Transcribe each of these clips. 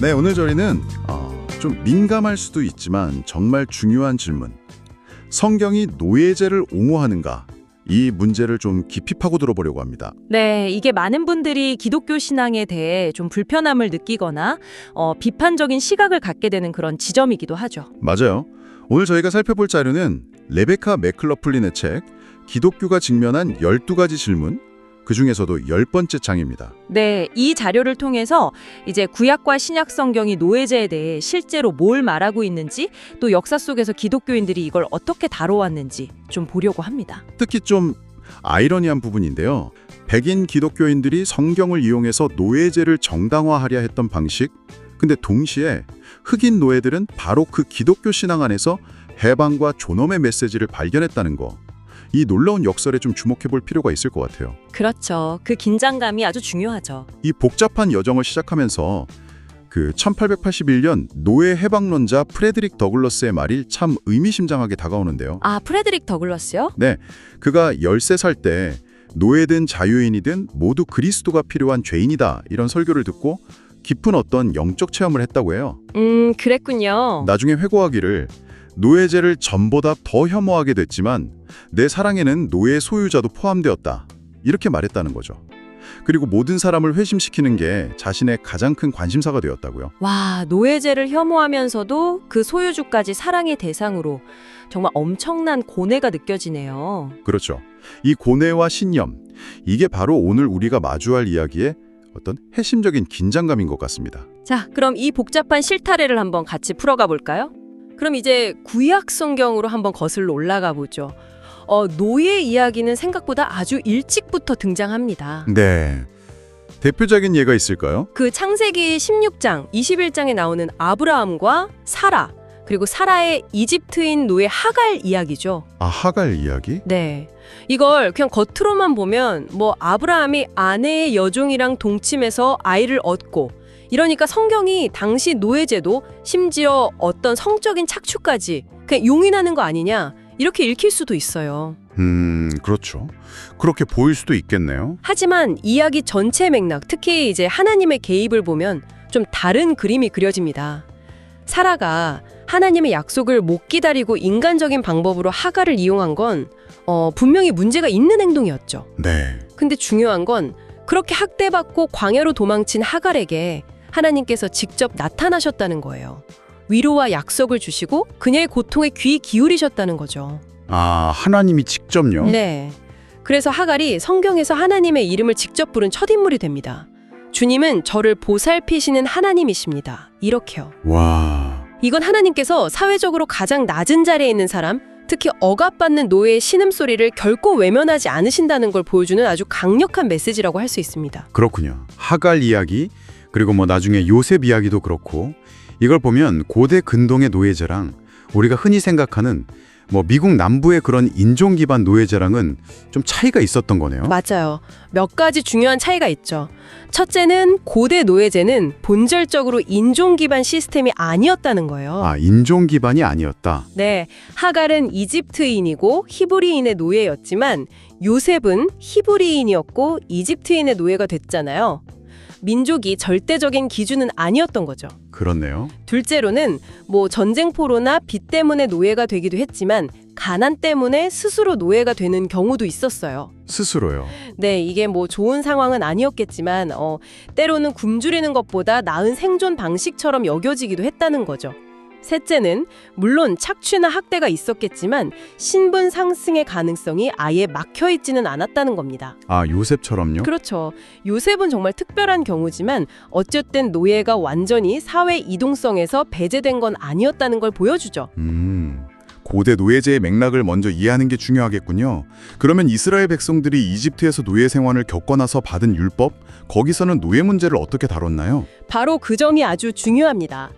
네, 오늘 저희는 좀 민감할 수도 있지만 정말 중요한 질문. 성경이 노예제를 옹호하는가? 이 문제를 좀 깊이 파고 들어보려고 합니다. 네, 이게 많은 분들이 기독교 신앙에 대해 좀 불편함을 느끼거나 비판적인 시각을 갖게 되는 그런 지점이기도 하죠. 맞아요. 오늘 저희가 살펴볼 자료는 레베카 맥클러플린의 책 기독교가 직면한 12가지 질문, 그중에서도 10번째 장입니다. 네, 이 자료를 통해서 이제 구약과 신약 성경이 노예제에 대해 실제로 뭘 말하고 있는지, 또 역사 속에서 기독교인들이 이걸 어떻게 다뤄왔는지 좀 보려고 합니다. 특히 좀 아이러니한 부분인데요. 백인 기독교인들이 성경을 이용해서 노예제를 정당화하려 했던 방식, 근데 동시에 흑인 노예들은 바로 그 기독교 신앙 안에서 해방과 존엄의 메시지를 발견했다는 거. 이 놀라운 역설에 좀 주목해 볼 필요가 있을 것 같아요. 그렇죠. 그 긴장감이 아주 중요하죠. 이 복잡한 여정을 시작하면서 그 1881년 노예 해방론자 프레드릭 더글러스의 말이 참 의미심장하게 다가오는데요. 아, 프레드릭 더글러스요? 네, 그가 13살 때 노예든 자유인이든 모두 그리스도가 필요한 죄인이다 이런 설교를 듣고 깊은 어떤 영적 체험을 했다고 해요. 그랬군요. 나중에 회고하기를 노예제를 전보다 더 혐오하게 됐지만 내 사랑에는 노예 소유자도 포함되었다. 이렇게 말했다는 거죠. 그리고 모든 사람을 회심시키는 게 자신의 가장 큰 관심사가 되었다고요. 와, 노예제를 혐오하면서도 그 소유주까지 사랑의 대상으로 정말 엄청난 고뇌가 느껴지네요. 그렇죠. 이 고뇌와 신념, 이게 바로 오늘 우리가 마주할 이야기의 어떤 핵심적인 긴장감인 것 같습니다. 자, 그럼 이 복잡한 실타래를 한번 같이 풀어가 볼까요? 그럼 이제 구약 성경으로 한번 거슬러 올라가 보죠. 노예 이야기는 생각보다 아주 일찍부터 등장합니다. 네. 대표적인 예가 있을까요? 그 창세기 16장, 21장에 나오는 아브라함과 사라, 그리고 사라의 이집트인 노예 하갈 이야기죠. 아, 하갈 이야기? 네. 이걸 그냥 겉으로만 보면 뭐 아브라함이 아내의 여종이랑 동침해서 아이를 얻고, 이러니까 성경이 당시 노예제도 심지어 어떤 성적인 착취까지 그냥 용인하는 거 아니냐, 이렇게 읽힐 수도 있어요. 그렇죠. 그렇게 보일 수도 있겠네요. 하지만 이야기 전체 맥락, 특히 이제 하나님의 개입을 보면 좀 다른 그림이 그려집니다. 사라가 하나님의 약속을 못 기다리고 인간적인 방법으로 하갈을 이용한 건 분명히 문제가 있는 행동이었죠. 네. 근데 중요한 건 그렇게 학대받고 광야로 도망친 하갈에게 하나님께서 직접 나타나셨다는 거예요. 위로와 약속을 주시고 그녀의 고통에 귀 기울이셨다는 거죠. 아, 하나님이 직접요? 네. 그래서 하갈이 성경에서 하나님의 이름을 직접 부른 첫 인물이 됩니다. 주님은 저를 보살피시는 하나님이십니다. 이렇게요. 와. 이건 하나님께서 사회적으로 가장 낮은 자리에 있는 사람, 특히 억압받는 노예의 신음소리를 결코 외면하지 않으신다는 걸 보여주는 아주 강력한 메시지라고 할 수 있습니다. 그렇군요. 하갈 이야기, 그리고 나중에 요셉 이야기도 그렇고, 이걸 보면 고대 근동의 노예제랑 우리가 흔히 생각하는 미국 남부의 그런 인종 기반 노예제랑은 좀 차이가 있었던 거네요. 맞아요. 몇 가지 중요한 차이가 있죠. 첫째는 고대 노예제는 본질적으로 인종 기반 시스템이 아니었다는 거예요. 아, 인종 기반이 아니었다. 네, 하갈은 이집트인이고 히브리인의 노예였지만 요셉은 히브리인이었고 이집트인의 노예가 됐잖아요. 민족이 절대적인 기준은 아니었던 거죠. 그렇네요. 둘째로는 전쟁포로나 빚 때문에 노예가 되기도 했지만 가난 때문에 스스로 노예가 되는 경우도 있었어요. 스스로요. 네, 이게 좋은 상황은 아니었겠지만 때로는 굶주리는 것보다 나은 생존 방식처럼 여겨지기도 했다는 거죠. 셋째는 물론 착취나 학대가 있었겠지만 신분 상승의 가능성이 아예 막혀있지는 않았다는 겁니다. 아, 요셉처럼요? 그렇죠. 요셉은 정말 특별한 경우지만 어쨌든 노예가 완전히 사회 이동성에서 배제된 건 아니었다는 걸 보여주죠. 고대 노예제의 맥락을 먼저 이해하는 게 중요하겠군요. 그러면 이스라엘 백성들이 이집트에서 노예 생활을 겪고 나서 받은 율법, 거기서는 노예 문제를 어떻게 다뤘나요? 바로 그 점이 아주 중요합니다.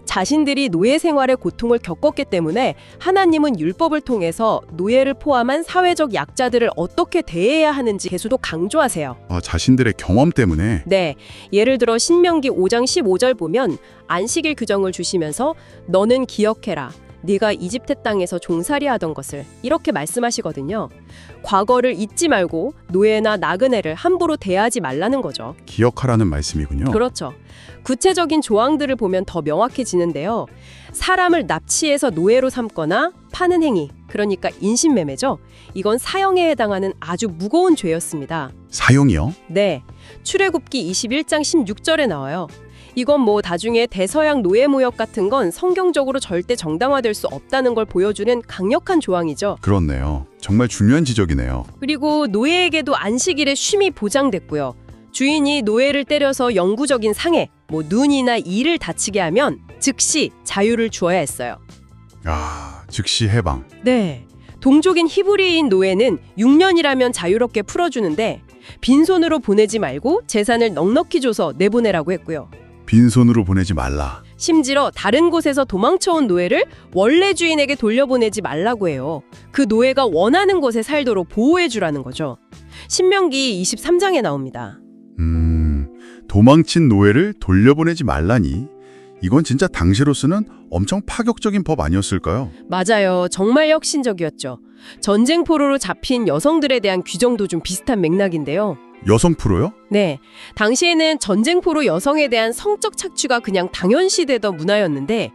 자신들이 노예 생활의 고통을 겪었기 때문에 하나님은 율법을 통해서 노예를 포함한 사회적 약자들을 어떻게 대해야 하는지 계속 강조하세요. 아, 자신들의 경험 때문에? 네, 예를 들어 신명기 5장 15절 보면 안식일 규정을 주시면서 너는 기억해라. 네가 이집트 땅에서 종살이 하던 것을 이렇게 말씀하시거든요. 과거를 잊지 말고 노예나 나그네를 함부로 대하지 말라는 거죠. 기억하라는 말씀이군요. 그렇죠. 구체적인 조항들을 보면 더 명확해지는데요. 사람을 납치해서 노예로 삼거나 파는 행위, 그러니까 인신매매죠. 이건 사형에 해당하는 아주 무거운 죄였습니다. 사형이요? 네, 출애굽기 21장 16절에 나와요. 이건 뭐 나중에 대서양 노예무역 같은 건 성경적으로 절대 정당화될 수 없다는 걸 보여주는 강력한 조항이죠. 그렇네요. 정말 중요한 지적이네요. 그리고 노예에게도 안식일의 쉼이 보장됐고요. 주인이 노예를 때려서 영구적인 상해, 뭐 눈이나 이를 다치게 하면 즉시 자유를 주어야 했어요. 아, 즉시 해방. 네, 동족인 히브리인 노예는 6년이라면 자유롭게 풀어주는데 빈손으로 보내지 말고 재산을 넉넉히 줘서 내보내라고 했고요. 빈손으로 보내지 말라. 심지어 다른 곳에서 도망쳐온 노예를 원래 주인에게 돌려보내지 말라고 해요. 그 노예가 원하는 곳에 살도록 보호해주라는 거죠. 신명기 23장에 나옵니다. 도망친 노예를 돌려보내지 말라니. 이건 진짜 당시로서는 엄청 파격적인 법 아니었을까요? 맞아요. 정말 혁신적이었죠. 전쟁 포로로 잡힌 여성들에 대한 규정도 좀 비슷한 맥락인데요. 여성 프로요? 네, 당시에는 전쟁 포로 여성에 대한 성적 착취가 그냥 당연시되던 문화였는데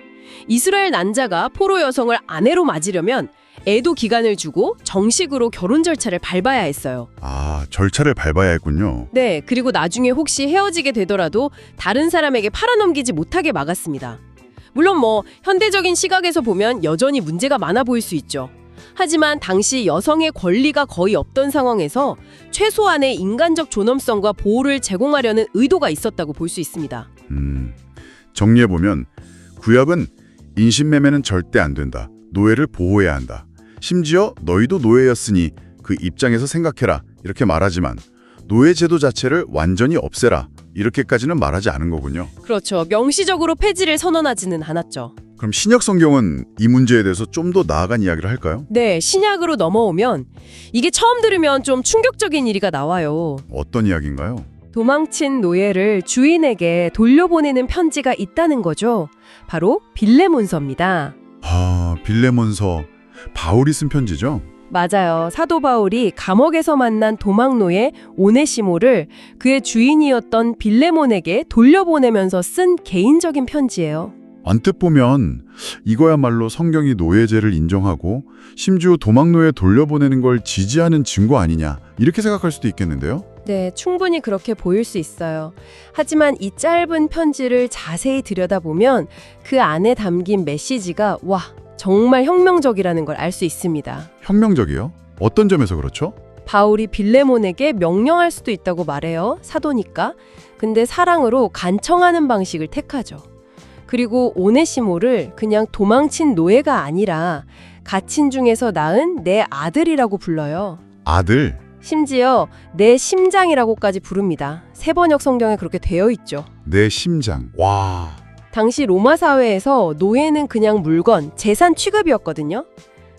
이스라엘 난자가 포로 여성을 아내로 맞으려면 애도 기간을 주고 정식으로 결혼 절차를 밟아야 했어요. 아, 절차를 밟아야 했군요. 네, 그리고 나중에 혹시 헤어지게 되더라도 다른 사람에게 팔아넘기지 못하게 막았습니다. 물론 뭐 현대적인 시각에서 보면 여전히 문제가 많아 보일 수 있죠. 하지만 당시 여성의 권리가 거의 없던 상황에서 최소한의 인간적 존엄성과 보호를 제공하려는 의도가 있었다고 볼 수 있습니다. 정리해보면 구약은 인신매매는 절대 안 된다. 노예를 보호해야 한다. 심지어 너희도 노예였으니 그 입장에서 생각해라. 이렇게 말하지만 노예 제도 자체를 완전히 없애라. 이렇게까지는 말하지 않은 거군요. 그렇죠. 명시적으로 폐지를 선언하지는 않았죠. 그럼 신약 성경은 이 문제에 대해서 좀 더 나아간 이야기를 할까요? 네, 신약으로 넘어오면 이게 처음 들으면 좀 충격적인 일이가 나와요. 어떤 이야기인가요? 도망친 노예를 주인에게 돌려보내는 편지가 있다는 거죠. 바로 빌레몬서입니다. 아, 빌레몬서. 바울이 쓴 편지죠? 맞아요. 사도 바울이 감옥에서 만난 도망노예 오네시모를 그의 주인이었던 빌레몬에게 돌려보내면서 쓴 개인적인 편지예요. 언뜻 보면 이거야말로 성경이 노예제를 인정하고 심지어 도망노예 돌려보내는 걸 지지하는 증거 아니냐 이렇게 생각할 수도 있겠는데요. 네, 충분히 그렇게 보일 수 있어요. 하지만 이 짧은 편지를 자세히 들여다보면 그 안에 담긴 메시지가 와, 정말 혁명적이라는 걸 알 수 있습니다. 혁명적이요? 어떤 점에서 그렇죠? 바울이 빌레몬에게 명령할 수도 있다고 말해요. 사도니까. 근데 사랑으로 간청하는 방식을 택하죠. 그리고 오네시모를 그냥 도망친 노예가 아니라 갇힌 중에서 낳은 내 아들이라고 불러요. 아들? 심지어 내 심장이라고까지 부릅니다. 세번역 성경에 그렇게 되어 있죠. 내 심장. 와. 당시 로마 사회에서 노예는 그냥 물건, 재산 취급이었거든요.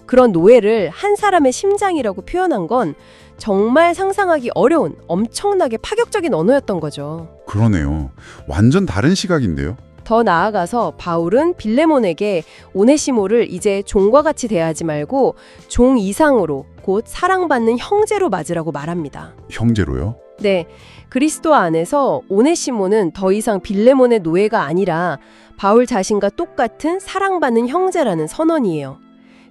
그런 노예를 한 사람의 심장이라고 표현한 건 정말 상상하기 어려운 엄청나게 파격적인 언어였던 거죠. 그러네요. 완전 다른 시각인데요. 더 나아가서 바울은 빌레몬에게 오네시모를 이제 종과 같이 대하지 말고 종 이상으로 곧 사랑받는 형제로 맞으라고 말합니다. 형제로요? 네, 그리스도 안에서 오네시모는 더 이상 빌레몬의 노예가 아니라 바울 자신과 똑같은 사랑받는 형제라는 선언이에요.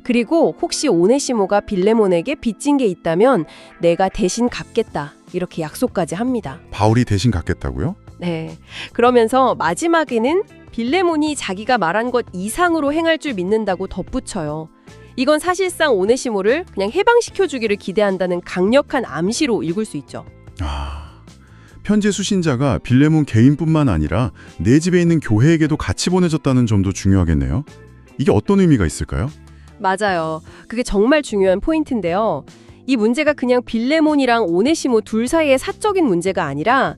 그리고 혹시 오네시모가 빌레몬에게 빚진 게 있다면 내가 대신 갚겠다 이렇게 약속까지 합니다. 바울이 대신 갚겠다고요? 네, 그러면서 마지막에는 빌레몬이 자기가 말한 것 이상으로 행할 줄 믿는다고 덧붙여요. 이건 사실상 오네시모를 그냥 해방시켜주기를 기대한다는 강력한 암시로 읽을 수 있죠. 아, 편지 수신자가 빌레몬 개인뿐만 아니라 내 집에 있는 교회에게도 같이 보내졌다는 점도 중요하겠네요. 이게 어떤 의미가 있을까요? 맞아요. 그게 정말 중요한 포인트인데요. 이 문제가 그냥 빌레몬이랑 오네시모 둘 사이의 사적인 문제가 아니라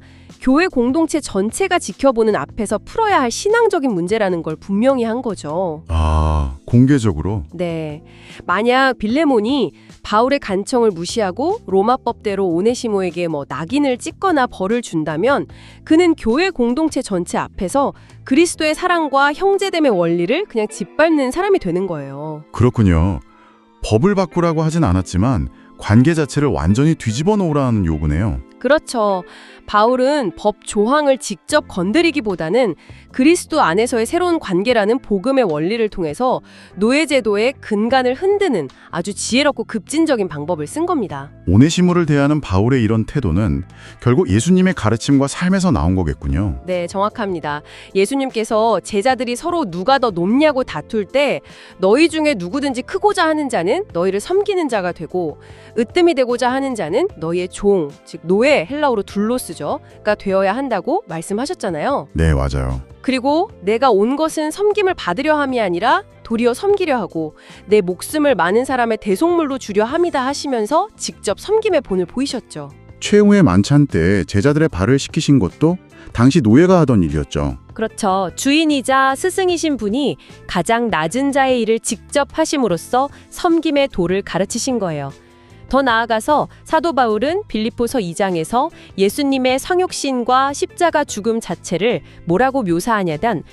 교회 공동체 전체가 지켜보는 앞에서 풀어야 할 신앙적인 문제라는 걸 분명히 한 거죠. 아, 공개적으로? 네. 만약 빌레몬이 바울의 간청을 무시하고 로마법대로 오네시모에게 낙인을 찍거나 벌을 준다면 그는 교회 공동체 전체 앞에서 그리스도의 사랑과 형제됨의 원리를 그냥 짓밟는 사람이 되는 거예요. 그렇군요. 법을 바꾸라고 하진 않았지만 관계 자체를 완전히 뒤집어 놓으라는 요구네요. 그렇죠. 바울은 법 조항을 직접 건드리기보다는 그리스도 안에서의 새로운 관계라는 복음의 원리를 통해서 노예제도의 근간을 흔드는 아주 지혜롭고 급진적인 방법을 쓴 겁니다. 오네시모를 대하는 바울의 이런 태도는 결국 예수님의 가르침과 삶에서 나온 거겠군요. 네, 정확합니다. 예수님께서 제자들이 서로 누가 더 높냐고 다툴 때 너희 중에 누구든지 크고자 하는 자는 너희를 섬기는 자가 되고 으뜸이 되고자 하는 자는 너희의 종, 즉 노예, 헬라어로 둘로스가 되어야 한다고 말씀하셨잖아요. 네, 맞아요. 그리고 내가 온 것은 섬김을 받으려 함이 아니라 도리어 섬기려 하고 내 목숨을 많은 사람의 대속물로 주려 함이다 하시면서 직접 섬김의 본을 보이셨죠. 최후의 만찬 때 제자들의 발을 씻기신 것도 당시 노예가 하던 일이었죠. 그렇죠. 주인이자 스승이신 분이 가장 낮은 자의 일을 직접 하심으로써 섬김의 도를 가르치신 거예요. 더 나아가서 사도 바울은 빌립보서 2장에서 예수님의 성육신과 십자가 죽음 자체를 뭐라고 묘사하냐면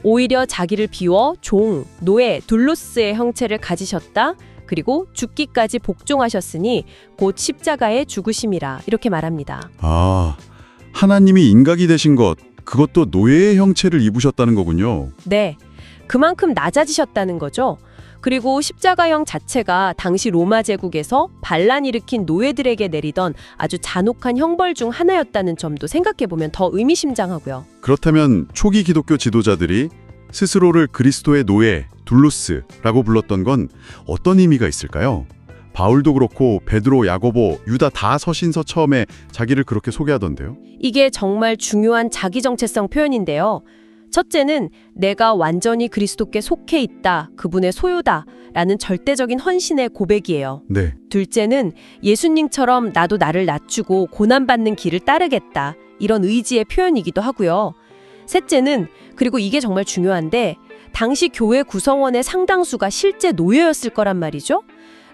오히려 자기를 비워 종, 노예, 둘로스의 형체를 가지셨다. 그리고 죽기까지 복종하셨으니 곧 십자가의 죽으심이라 이렇게 말합니다. 아, 하나님이 인각이 되신 것, 그것도 노예의 형체를 입으셨다는 거군요. 네, 그만큼 낮아지셨다는 거죠. 그리고 십자가형 자체가 당시 로마 제국에서 반란 일으킨 노예들에게 내리던 아주 잔혹한 형벌 중 하나였다는 점도 생각해보면 더 의미심장하고요. 그렇다면 초기 기독교 지도자들이 스스로를 그리스도의 노예, 둘로스라고 불렀던 건 어떤 의미가 있을까요? 바울도 그렇고 베드로, 야고보, 유다 다 서신서 처음에 자기를 그렇게 소개하던데요. 이게 정말 중요한 자기 정체성 표현인데요. 첫째는 내가 완전히 그리스도께 속해 있다, 그분의 소유다 라는 절대적인 헌신의 고백이에요. 네. 둘째는 예수님처럼 나도 나를 낮추고 고난받는 길을 따르겠다, 이런 의지의 표현이기도 하고요. 셋째는, 그리고 이게 정말 중요한데, 당시 교회 구성원의 상당수가 실제 노예였을 거란 말이죠.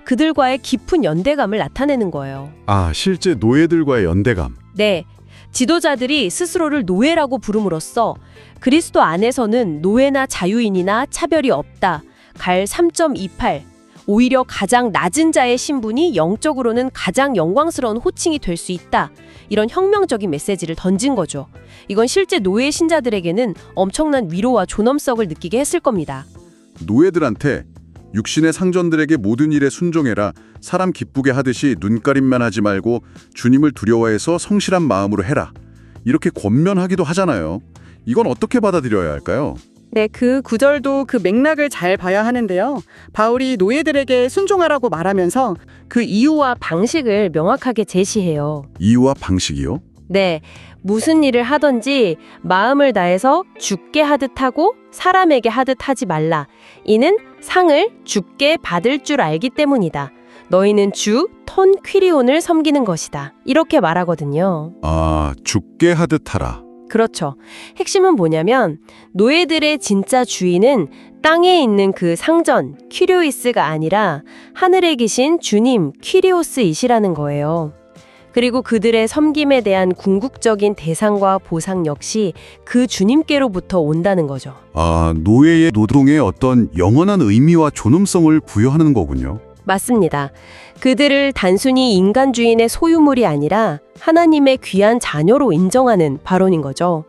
그들과의 깊은 연대감을 나타내는 거예요. 아, 실제 노예들과의 연대감. 네. 지도자들이 스스로를 노예라고 부름으로써 그리스도 안에서는 노예나 자유인이나 차별이 없다. 갈 3.28. 오히려 가장 낮은 자의 신분이 영적으로는 가장 영광스러운 호칭이 될 수 있다. 이런 혁명적인 메시지를 던진 거죠. 이건 실제 노예 신자들에게는 엄청난 위로와 존엄성을 느끼게 했을 겁니다. 노예들한테 육신의 상전들에게 모든 일에 순종해라. 사람 기쁘게 하듯이 눈가림만 하지 말고 주님을 두려워해서 성실한 마음으로 해라. 이렇게 권면하기도 하잖아요. 이건 어떻게 받아들여야 할까요? 네, 그 구절도 그 맥락을 잘 봐야 하는데요. 바울이 노예들에게 순종하라고 말하면서 그 이유와 방식을 명확하게 제시해요. 이유와 방식이요? 네, 무슨 일을 하든지 마음을 다해서 주께 하듯 하고 사람에게 하듯 하지 말라. 이는 상을 주께 받을 줄 알기 때문이다. 너희는 주 톤 퀴리온을 섬기는 것이다. 이렇게 말하거든요. 아, 죽게 하듯 하라. 그렇죠. 핵심은 뭐냐면 노예들의 진짜 주인은 땅에 있는 그 상전 퀴리오이스가 아니라 하늘에 계신 주님 퀴리오스이시라는 거예요. 그리고 그들의 섬김에 대한 궁극적인 대상과 보상 역시 그 주님께로부터 온다는 거죠. 아, 노예의 노동에 어떤 영원한 의미와 존엄성을 부여하는 거군요. 맞습니다. 그들을 단순히 인간 주인의 소유물이 아니라 하나님의 귀한 자녀로 인정하는 발언인 거죠.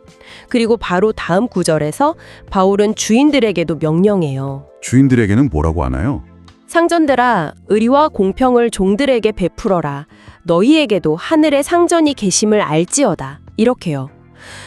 그리고 바로 다음 구절에서 바울은 주인들에게도 명령해요. 주인들에게는 뭐라고 하나요? 상전들아, 의리와 공평을 종들에게 베풀어라. 너희에게도 하늘의 상전이 계심을 알지어다. 이렇게요.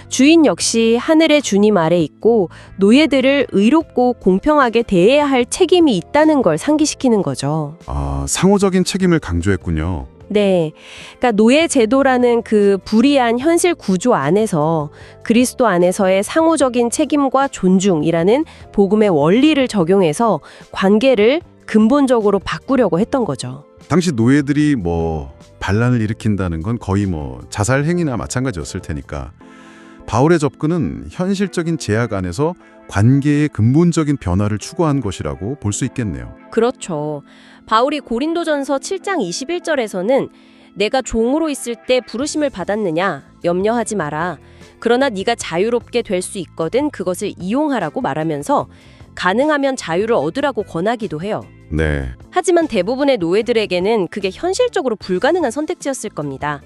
주인 역시 하늘의 주님 아래 있고 노예들을 의롭고 공평하게 대해야 할 책임이 있다는 걸 상기시키는 거죠. 아, 상호적인 책임을 강조했군요. 네. 그러니까 노예 제도라는 그 불이한 현실 구조 안에서 그리스도 안에서의 상호적인 책임과 존중이라는 복음의 원리를 적용해서 관계를 근본적으로 바꾸려고 했던 거죠. 당시 노예들이 반란을 일으킨다는 건 거의 자살 행위나 마찬가지였을 테니까 바울의 접근은 현실적인 제약 안에서 관계의 근본적인 변화를 추구한 것이라고 볼 수 있겠네요. 그렇죠. 바울이 고린도전서 7장 21절에서는 내가 종으로 있을 때 부르심을 받았느냐 염려하지 마라. 그러나 네가 자유롭게 될 수 있거든 그것을 이용하라고 말하면서 가능하면 자유를 얻으라고 권하기도 해요. 네, 하지만 대부분의 노예들에게는 그게 현실적으로 불가능한 선택지였을 겁니다.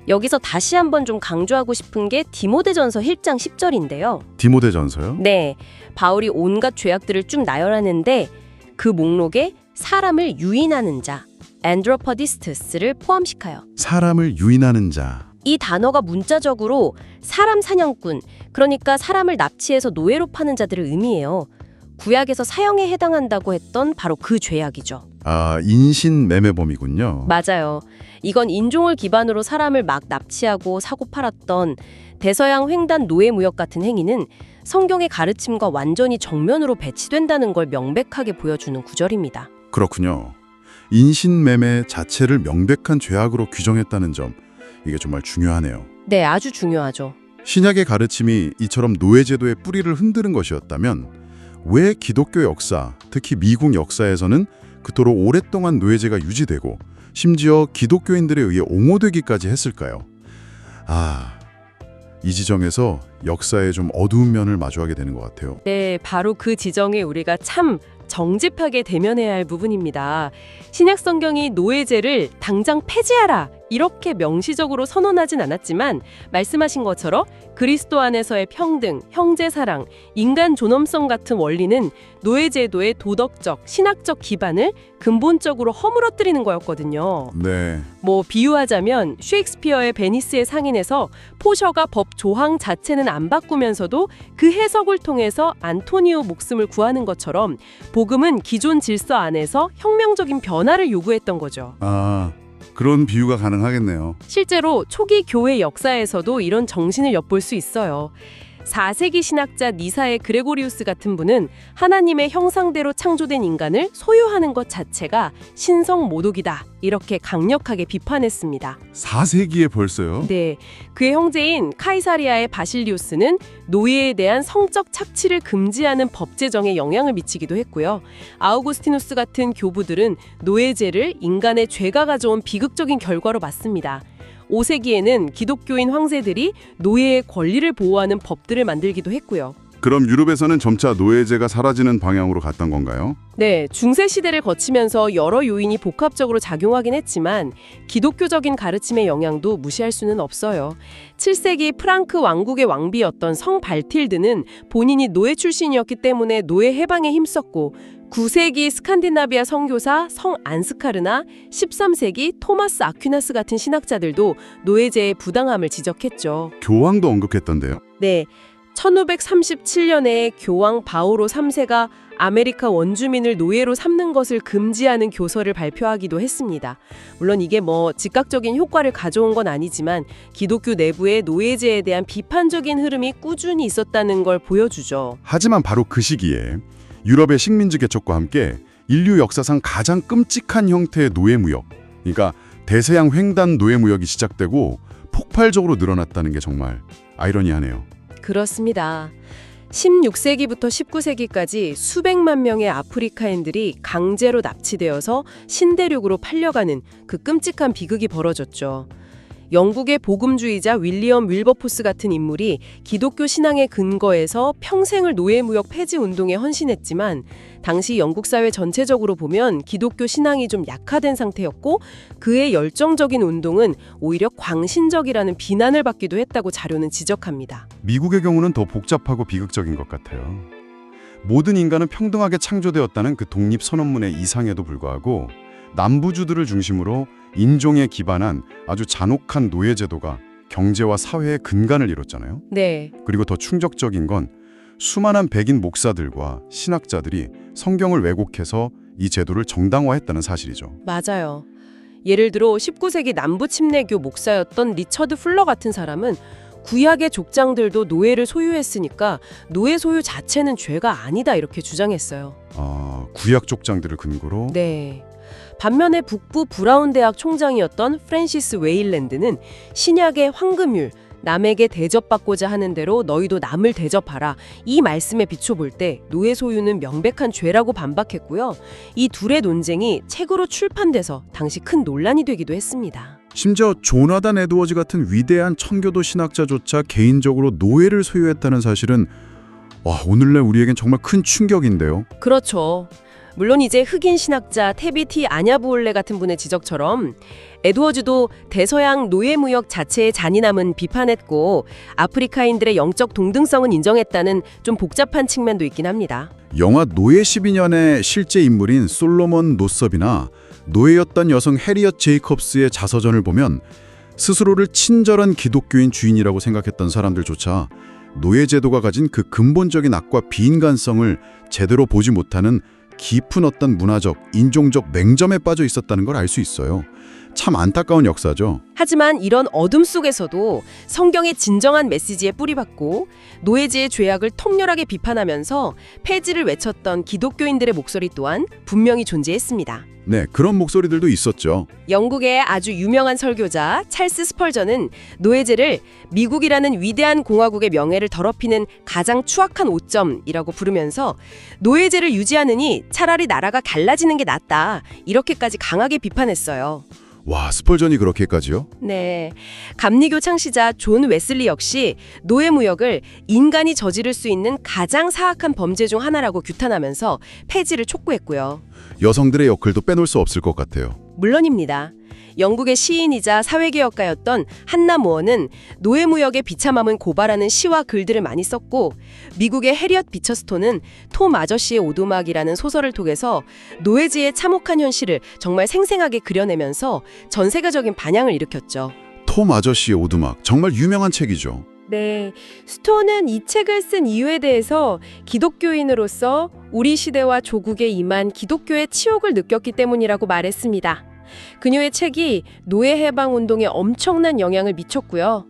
여기서 다시 한번 좀 강조하고 싶은 게 디모데전서 1장 10절인데요. 디모데전서요? 네, 바울이 온갖 죄악들을 쭉 나열하는데 그 목록에 사람을 유인하는 자, 안드로퍼디스트스를 포함시켜요. 사람을 유인하는 자. 이 단어가 문자적으로 사람 사냥꾼, 그러니까 사람을 납치해서 노예로 파는 자들을 의미해요. 구약에서 사형에 해당한다고 했던 바로 그 죄악이죠. 아, 인신매매범이군요. 맞아요. 이건 인종을 기반으로 사람을 막 납치하고 사고 팔았던 대서양 횡단 노예무역 같은 행위는 성경의 가르침과 완전히 정면으로 배치된다는 걸 명백하게 보여주는 구절입니다. 그렇군요. 인신매매 자체를 명백한 죄악으로 규정했다는 점, 이게 정말 중요하네요. 네, 아주 중요하죠. 신약의 가르침이 이처럼 노예제도의 뿌리를 흔드는 것이었다면 왜 기독교 역사, 특히 미국 역사에서는 그토록 오랫동안 노예제가 유지되고 심지어 기독교인들에 의해 옹호되기까지 했을까요? 이 지점에서 역사의 좀 어두운 면을 마주하게 되는 것 같아요. 네, 바로 그 지정에 우리가 참 정집하게 대면해야 할 부분입니다. 신약 성경이 노예제를 당장 폐지하라 이렇게 명시적으로 선언하진 않았지만 말씀하신 것처럼 그리스도 안에서의 평등, 형제사랑, 인간 존엄성 같은 원리는 노예제도의 도덕적, 신학적 기반을 근본적으로 허물어뜨리는 거였거든요. 네, 뭐 비유하자면 셰익스피어의 베니스의 상인에서 포셔가 법 조항 자체는 안 바꾸면서도 그 해석을 통해서 안토니오 목숨을 구하는 것처럼 복음은 기존 질서 안에서 혁명적인 변화를 요구했던 거죠. 그런 비유가 가능하겠네요. 실제로 초기 교회 역사에서도 이런 정신을 엿볼 수 있어요. 4세기 신학자 니사의 그레고리우스 같은 분은 하나님의 형상대로 창조된 인간을 소유하는 것 자체가 신성 모독이다 이렇게 강력하게 비판했습니다. 4세기에 벌써요? 네, 그의 형제인 카이사리아의 바실리우스는 노예에 대한 성적 착취를 금지하는 법 제정에 영향을 미치기도 했고요. 아우구스티누스 같은 교부들은 노예제를 인간의 죄가 가져온 비극적인 결과로 봤습니다. 5세기에는 기독교인 황제들이 노예의 권리를 보호하는 법들을 만들기도 했고요. 그럼 유럽에서는 점차 노예제가 사라지는 방향으로 갔던 건가요? 네, 중세 시대를 거치면서 여러 요인이 복합적으로 작용하긴 했지만 기독교적인 가르침의 영향도 무시할 수는 없어요. 7세기 프랑크 왕국의 왕비였던 성 발틸드는 본인이 노예 출신이었기 때문에 노예 해방에 힘썼고 9세기 스칸디나비아 선교사 성 안스카르나 13세기 토마스 아퀴나스 같은 신학자들도 노예제의 부당함을 지적했죠. 교황도 언급했던데요. 네, 1537년에 교황 바오로 3세가 아메리카 원주민을 노예로 삼는 것을 금지하는 교서를 발표하기도 했습니다. 물론 이게 즉각적인 효과를 가져온 건 아니지만 기독교 내부에 노예제에 대한 비판적인 흐름이 꾸준히 있었다는 걸 보여주죠. 하지만 바로 그 시기에 유럽의 식민지 개척과 함께 인류 역사상 가장 끔찍한 형태의 노예무역, 그러니까 대서양 횡단 노예무역이 시작되고 폭발적으로 늘어났다는 게 정말 아이러니하네요. 그렇습니다. 16세기부터 19세기까지 수백만 명의 아프리카인들이 강제로 납치되어서 신대륙으로 팔려가는 그 끔찍한 비극이 벌어졌죠. 영국의 복음주의자 윌리엄 윌버포스 같은 인물이 기독교 신앙의 근거에서 평생을 노예무역 폐지 운동에 헌신했지만 당시 영국 사회 전체적으로 보면 기독교 신앙이 좀 약화된 상태였고 그의 열정적인 운동은 오히려 광신적이라는 비난을 받기도 했다고 자료는 지적합니다. 미국의 경우는 더 복잡하고 비극적인 것 같아요. 모든 인간은 평등하게 창조되었다는 그 독립선언문의 이상에도 불구하고 남부주들을 중심으로 인종에 기반한 아주 잔혹한 노예제도가 경제와 사회의 근간을 이뤘잖아요. 네, 그리고 더 충격적인 건 수많은 백인 목사들과 신학자들이 성경을 왜곡해서 이 제도를 정당화했다는 사실이죠. 맞아요. 예를 들어 19세기 남부 침례교 목사였던 리처드 풀러 같은 사람은 구약의 족장들도 노예를 소유했으니까 노예 소유 자체는 죄가 아니다 이렇게 주장했어요. 구약 족장들을 근거로? 네. 반면에 북부 브라운 대학 총장이었던 프랜시스 웨일랜드는 신약의 황금율, 남에게 대접받고자 하는 대로 너희도 남을 대접하라. 이 말씀에 비춰볼 때 노예 소유는 명백한 죄라고 반박했고요. 이 둘의 논쟁이 책으로 출판돼서 당시 큰 논란이 되기도 했습니다. 심지어 조나단 에드워즈 같은 위대한 청교도 신학자조차 개인적으로 노예를 소유했다는 사실은 오늘날 우리에겐 정말 큰 충격인데요. 그렇죠. 물론 이제 흑인 신학자 테비티 아냐부올레 같은 분의 지적처럼 에드워즈도 대서양 노예무역 자체의 잔인함은 비판했고 아프리카인들의 영적 동등성은 인정했다는 좀 복잡한 측면도 있긴 합니다. 영화 노예 12년의 실제 인물인 솔로몬 노섭이나 노예였던 여성 해리엇 제이콥스의 자서전을 보면 스스로를 친절한 기독교인 주인이라고 생각했던 사람들조차 노예 제도가 가진 그 근본적인 악과 비인간성을 제대로 보지 못하는 깊은 어떤 문화적, 인종적 맹점에 빠져 있었다는 걸 알 수 있어요. 참 안타까운 역사죠. 하지만 이런 어둠 속에서도 성경의 진정한 메시지에 뿌리박고 노예제의 죄악을 통렬하게 비판하면서 폐지를 외쳤던 기독교인들의 목소리 또한 분명히 존재했습니다. 네, 그런 목소리들도 있었죠. 영국의 아주 유명한 설교자 찰스 스펄전은 노예제를 미국이라는 위대한 공화국의 명예를 더럽히는 가장 추악한 오점이라고 부르면서 노예제를 유지하느니 차라리 나라가 갈라지는 게 낫다. 이렇게까지 강하게 비판했어요. 와, 스펄전이 그렇게까지요? 네. 감리교 창시자 존 웨슬리 역시 노예무역을 인간이 저지를 수 있는 가장 사악한 범죄 중 하나라고 규탄하면서 폐지를 촉구했고요. 여성들의 역할도 빼놓을 수 없을 것 같아요. 물론입니다. 영국의 시인이자 사회개혁가였던 한나 모어는 노예무역의 비참함을 고발하는 시와 글들을 많이 썼고 미국의 해리엇 비처스톤은 톰 아저씨의 오두막이라는 소설을 통해서 노예제의 참혹한 현실을 정말 생생하게 그려내면서 전 세계적인 반향을 일으켰죠. 톰 아저씨의 오두막, 정말 유명한 책이죠. 네, 스톤은 이 책을 쓴 이유에 대해서 기독교인으로서 우리 시대와 조국에 임한 기독교의 치욕을 느꼈기 때문이라고 말했습니다. 그녀의 책이 노예 해방 운동에 엄청난 영향을 미쳤고요.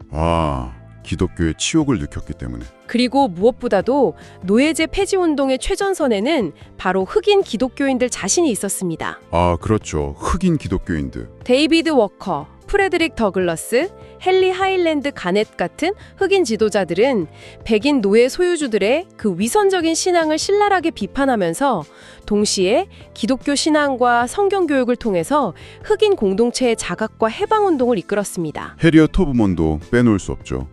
기독교의 치욕을 느꼈기 때문에. 그리고 무엇보다도 노예제 폐지 운동의 최전선에는 바로 흑인 기독교인들 자신이 있었습니다. 그렇죠. 흑인 기독교인들. 데이비드 워커, 프레드릭 더글러스, 헨리 하일랜드 가넷 같은 흑인 지도자들은 백인 노예 소유주들의 그 위선적인 신앙을 신랄하게 비판하면서 동시에 기독교 신앙과 성경 교육을 통해서 흑인 공동체의 자각과 해방 운동을 이끌었습니다. 해리엇 터브먼도 빼놓을 수 없죠.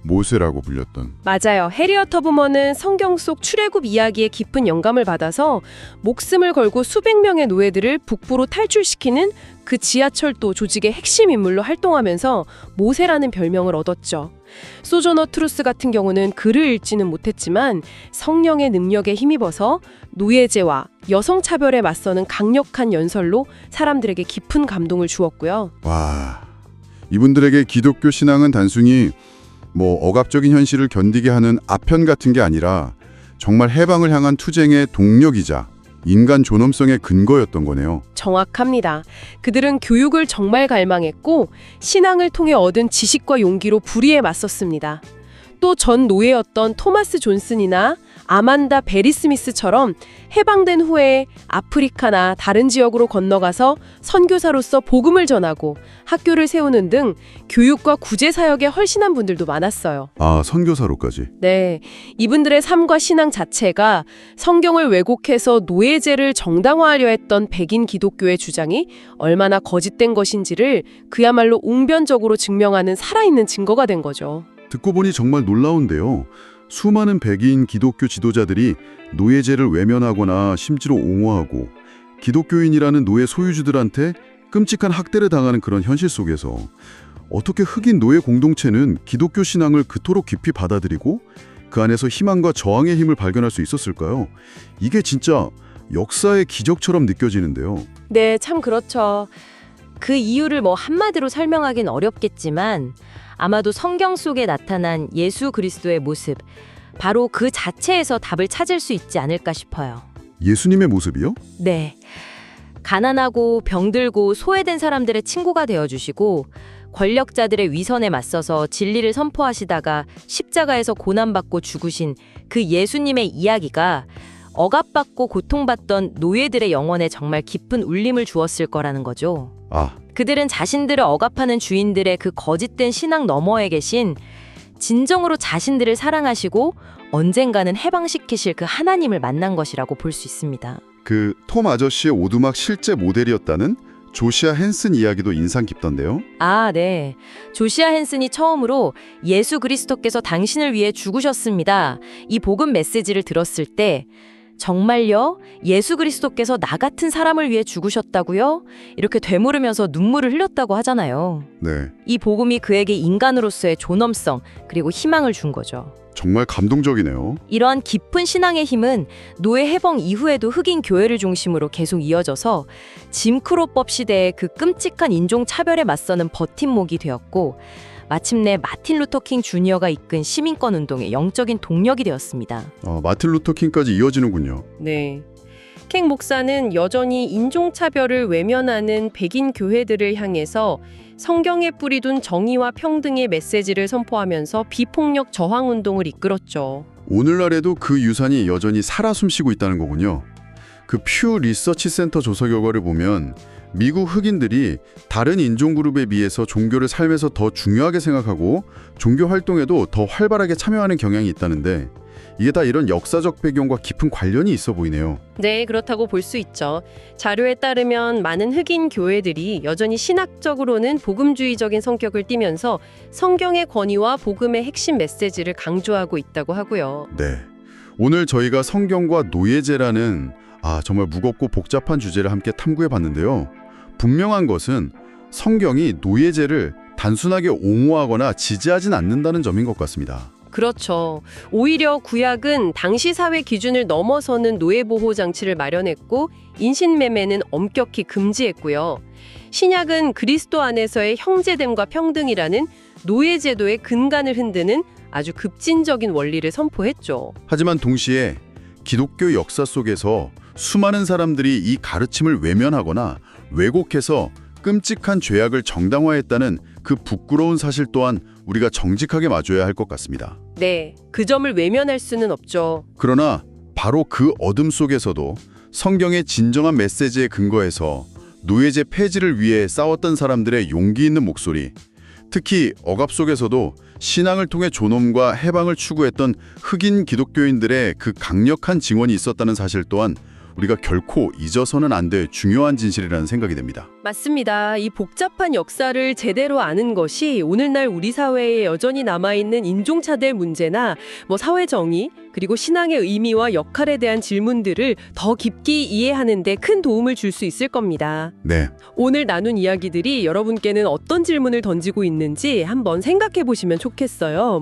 모세라고 불렸던. 맞아요. 해리엇 터브먼은 성경 속 출애굽 이야기에 깊은 영감을 받아서 목숨을 걸고 수백 명의 노예들을 북부로 탈출시키는 그 지하철도 조직의 핵심 인물로 활동하면서 모세라는 별명을 얻었죠. 소저너 트루스 같은 경우는 글을 읽지는 못했지만 성령의 능력에 힘입어서 노예제와 여성차별에 맞서는 강력한 연설로 사람들에게 깊은 감동을 주었고요. 와, 이분들에게 기독교 신앙은 단순히 억압적인 현실을 견디게 하는 아편 같은 게 아니라 정말 해방을 향한 투쟁의 동력이자 인간 존엄성의 근거였던 거네요. 정확합니다. 그들은 교육을 정말 갈망했고 신앙을 통해 얻은 지식과 용기로 불의에 맞섰습니다. 또 전 노예였던 토마스 존슨이나 아만다 베리 스미스처럼 해방된 후에 아프리카나 다른 지역으로 건너가서 선교사로서 복음을 전하고 학교를 세우는 등 교육과 구제 사역에 헌신한 분들도 많았어요. 선교사로까지. 네, 이분들의 삶과 신앙 자체가 성경을 왜곡해서 노예제를 정당화하려 했던 백인 기독교의 주장이 얼마나 거짓된 것인지를 그야말로 웅변적으로 증명하는 살아있는 증거가 된 거죠. 듣고 보니 정말 놀라운데요. 수많은 백인 기독교 지도자들이 노예제를 외면하거나 심지어 옹호하고 기독교인이라는 노예 소유주들한테 끔찍한 학대를 당하는 그런 현실 속에서 어떻게 흑인 노예 공동체는 기독교 신앙을 그토록 깊이 받아들이고 그 안에서 희망과 저항의 힘을 발견할 수 있었을까요? 이게 진짜 역사의 기적처럼 느껴지는데요. 네, 참 그렇죠. 그 이유를 한마디로 설명하긴 어렵겠지만 아마도 성경 속에 나타난 예수 그리스도의 모습, 바로 그 자체에서 답을 찾을 수 있지 않을까 싶어요. 예수님의 모습이요? 네. 가난하고 병들고 소외된 사람들의 친구가 되어주시고 권력자들의 위선에 맞서서 진리를 선포하시다가 십자가에서 고난받고 죽으신 그 예수님의 이야기가 억압받고 고통받던 노예들의 영혼에 정말 깊은 울림을 주었을 거라는 거죠. 그들은 자신들을 억압하는 주인들의 그 거짓된 신앙 너머에 계신 진정으로 자신들을 사랑하시고 언젠가는 해방시키실 그 하나님을 만난 것이라고 볼 수 있습니다. 그 톰 아저씨의 오두막 실제 모델이었다는 조시아 헨슨 이야기도 인상 깊던데요. 아, 네. 조시아 헨슨이 처음으로 예수 그리스도께서 당신을 위해 죽으셨습니다. 이 복음 메시지를 들었을 때 정말요? 예수 그리스도께서 나 같은 사람을 위해 죽으셨다고요? 이렇게 되물으면서 눈물을 흘렸다고 하잖아요. 네, 이 복음이 그에게 인간으로서의 존엄성 그리고 희망을 준 거죠. 정말 감동적이네요. 이러한 깊은 신앙의 힘은 노예 해방 이후에도 흑인 교회를 중심으로 계속 이어져서 짐크로법 시대의 그 끔찍한 인종 차별에 맞서는 버팀목이 되었고 마침내 마틴 루터 킹 주니어가 이끈 시민권 운동의 영적인 동력이 되었습니다. 마틴 루터 킹까지 이어지는군요. 네. 캥 목사는 여전히 인종차별을 외면하는 백인 교회들을 향해서 성경에 뿌리둔 정의와 평등의 메시지를 선포하면서 비폭력 저항 운동을 이끌었죠. 오늘날에도 그 유산이 여전히 살아 숨쉬고 있다는 거군요. 그 퓨 리서치 센터 조사 결과를 보면 미국 흑인들이 다른 인종 그룹에 비해서 종교를 삶에서 더 중요하게 생각하고 종교 활동에도 더 활발하게 참여하는 경향이 있다는데 이게 다 이런 역사적 배경과 깊은 관련이 있어 보이네요. 네, 그렇다고 볼 수 있죠. 자료에 따르면 많은 흑인 교회들이 여전히 신학적으로는 복음주의적인 성격을 띠면서 성경의 권위와 복음의 핵심 메시지를 강조하고 있다고 하고요. 네, 오늘 저희가 성경과 노예제라는 정말 무겁고 복잡한 주제를 함께 탐구해 봤는데요. 분명한 것은 성경이 노예제를 단순하게 옹호하거나 지지하진 않는다는 점인 것 같습니다. 그렇죠. 오히려 구약은 당시 사회 기준을 넘어서는 노예보호 장치를 마련했고 인신매매는 엄격히 금지했고요. 신약은 그리스도 안에서의 형제됨과 평등이라는 노예제도의 근간을 흔드는 아주 급진적인 원리를 선포했죠. 하지만 동시에 기독교 역사 속에서 수많은 사람들이 이 가르침을 외면하거나 왜곡해서 끔찍한 죄악을 정당화했다는 그 부끄러운 사실 또한 우리가 정직하게 마줘야 할 것 같습니다. 네, 그 점을 외면할 수는 없죠. 그러나 바로 그 어둠 속에서도 성경의 진정한 메시지에 근거해서 노예제 폐지를 위해 싸웠던 사람들의 용기 있는 목소리, 특히 억압 속에서도 신앙을 통해 존엄과 해방을 추구했던 흑인 기독교인들의 그 강력한 증언이 있었다는 사실 또한 우리가 결코 잊어서는 안 될 중요한 진실이라는 생각이 듭니다. 맞습니다. 이 복잡한 역사를 제대로 아는 것이 오늘날 우리 사회에 여전히 남아있는 인종차별 문제나 사회 정의, 그리고 신앙의 의미와 역할에 대한 질문들을 더 깊이 이해하는 데 큰 도움을 줄 수 있을 겁니다. 네, 오늘 나눈 이야기들이 여러분께는 어떤 질문을 던지고 있는지 한번 생각해 보시면 좋겠어요.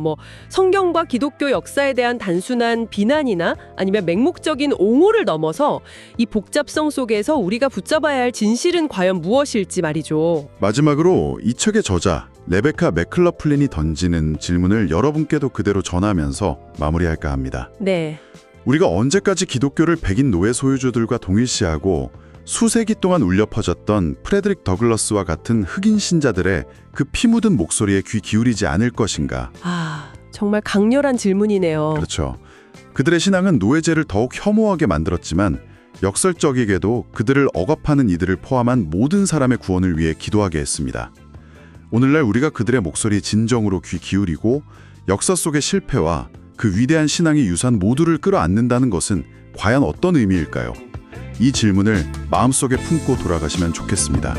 성경과 기독교 역사에 대한 단순한 비난이나 아니면 맹목적인 옹호를 넘어서 이 복잡성 속에서 우리가 붙잡아야 할 진실은 과연 무엇일지 말이죠. 마지막으로 이 책의 저자 레베카 맥클러플린이 던지는 질문을 여러분께도 그대로 전하면서 마무리할까 합니다. 네. 우리가 언제까지 기독교를 백인 노예 소유주들과 동일시하고 수세기 동안 울려 퍼졌던 프레드릭 더글러스와 같은 흑인 신자들의 그 피 묻은 목소리에 귀 기울이지 않을 것인가? 정말 강렬한 질문이네요. 그렇죠. 그들의 신앙은 노예제를 더욱 혐오하게 만들었지만 역설적이게도 그들을 억압하는 이들을 포함한 모든 사람의 구원을 위해 기도하게 했습니다. 오늘날 우리가 그들의 목소리에 진정으로 귀 기울이고 역사 속의 실패와 그 위대한 신앙의 유산 모두를 끌어안는다는 것은 과연 어떤 의미일까요? 이 질문을 마음속에 품고 돌아가시면 좋겠습니다.